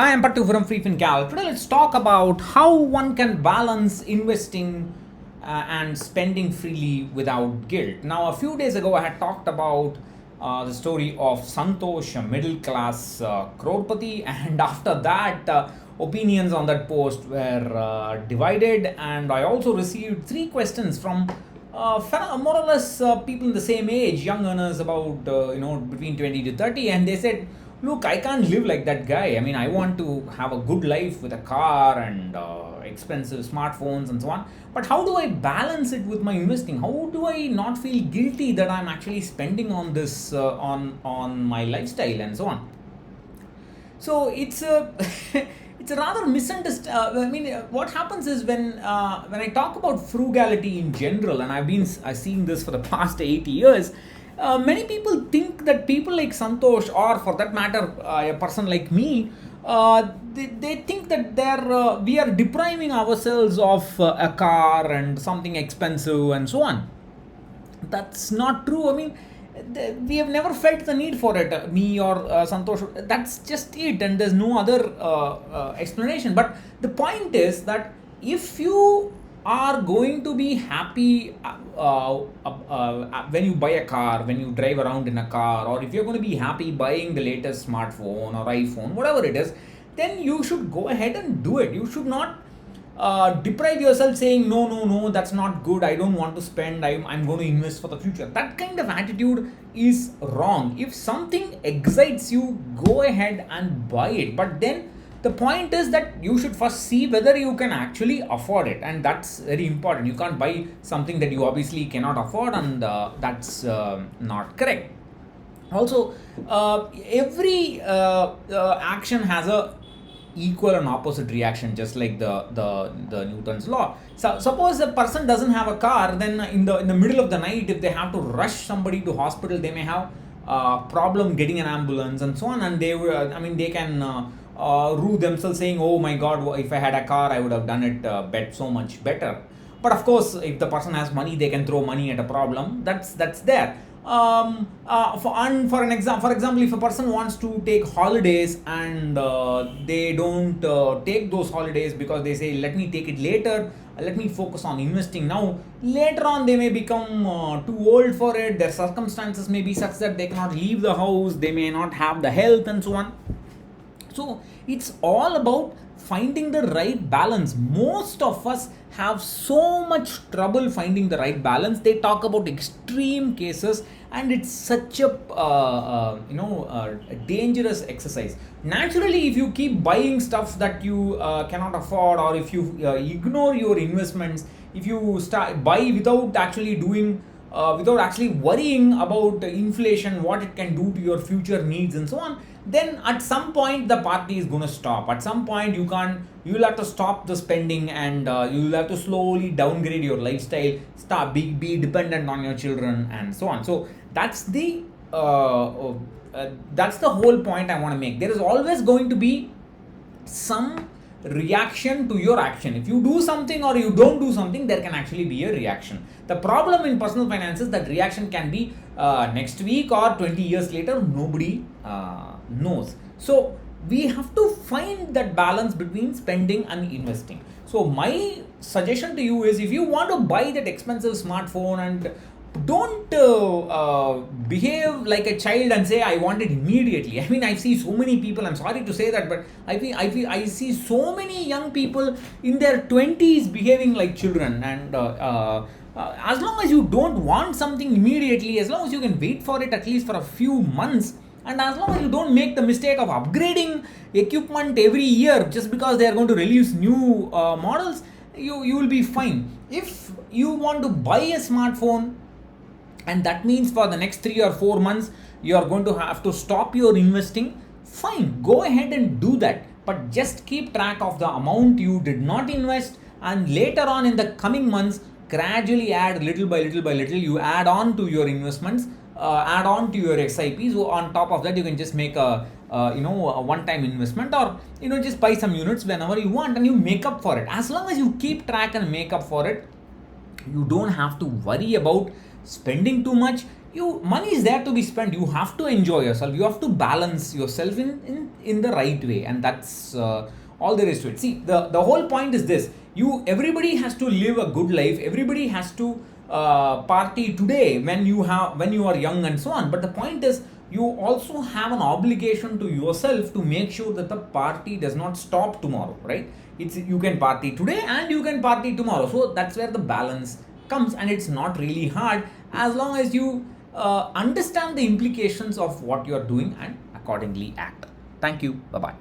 Hi, I'm Pattu from freefincal. Today, let's talk about how one can balance investing and spending freely without guilt. Now, a few days ago, I had talked about the story of Santosh, a middle class crorepati, and after that, opinions on that post were divided. And I also received three questions from more or less people in the same age, young earners about between 20 to 30, and they said, look, I can't live like that guy. I mean, I want to have a good life with a car and expensive smartphones and so on. But how do I balance it with my investing? How do I not feel guilty that I'm actually spending on this on my lifestyle and so on? So it's a it's a rather misunderstood. What happens is when I talk about frugality in general, and I've seen this for the past 8 years. Many people think that people like Santosh, or for that matter, a person like me, they think that we are depriving ourselves of a car and something expensive and so on. That's not true. I mean, we have never felt the need for it, me or Santosh. That's just it, and there's no other explanation. But the point is that if you are going to be happy when you buy a car, when you drive around in a car, or if you're going to be happy buying the latest smartphone or iPhone, whatever it is, then you should go ahead and do it. You should not deprive yourself saying, no, no, no, that's not good, I don't want to spend, I'm going to invest for the future. That kind of attitude is wrong. If something excites you, go ahead and buy it. But then the point is that you should first see whether you can actually afford it, and that's very important. You can't buy something that you obviously cannot afford, and that's not correct. Also, every action has a equal and opposite reaction, just like the Newton's law. So suppose a person doesn't have a car, then in the middle of the night, if they have to rush somebody to hospital, they may have problem getting an ambulance and so on, and they can rue themselves saying, oh my god, if I had a car, I would have done it so much better. But of course, if the person has money, they can throw money at a problem. That's there. For example, if a person wants to take holidays and they don't take those holidays because they say, let me take it later, let me focus on investing now. Later on, they may become too old for it. Their circumstances may be such that they cannot leave the house, they may not have the health and so on. So it's all about finding the right balance. Most of us have so much trouble finding the right balance. They talk about extreme cases, and it's such a dangerous exercise. Naturally, if you keep buying stuff that you cannot afford, or if you ignore your investments, if you start buy without actually doing without actually worrying about inflation, what it can do to your future needs and so on, then at some point the party is going to stop. At some point you will have to stop the spending, and you will have to slowly downgrade your lifestyle, be dependent on your children and so on. So that's the whole point I want to make. There is always going to be some reaction to your action. If you do something or you don't do something, there can actually be a reaction. The problem in personal finance is that reaction can be next week or 20 years later. Nobody knows. So we have to find that balance between spending and investing. So my suggestion to you is, if you want to buy that expensive smartphone, and don't behave like a child and say, I want it immediately. I mean, I see so many people, I'm sorry to say that, but I see so many young people in their 20s behaving like children. And as long as you don't want something immediately, as long as you can wait for it at least for a few months, and as long as you don't make the mistake of upgrading equipment every year just because they are going to release new models, you will be fine. If you want to buy a smartphone, and that means for the next 3 or 4 months you are going to have to stop your investing, fine, go ahead and do that. But just keep track of the amount you did not invest, and later on in the coming months, gradually add little by little by little. You add on to your investments, add on to your SIPs. So on top of that, you can just make a one-time investment, or just buy some units whenever you want, and you make up for it. As long as you keep track and make up for it, you don't have to worry about spending too much. money is there to be spent. You have to enjoy yourself. You have to balance yourself in the right way, and that's all there is to it. See, the whole point is this: everybody has to live a good life. Everybody has to party today when you are young and so on. But the point is, you also have an obligation to yourself to make sure that the party does not stop tomorrow, right? You can party today and you can party tomorrow. So that's where the balance comes, and it's not really hard as long as you understand the implications of what you are doing and accordingly act. Thank you. Bye bye.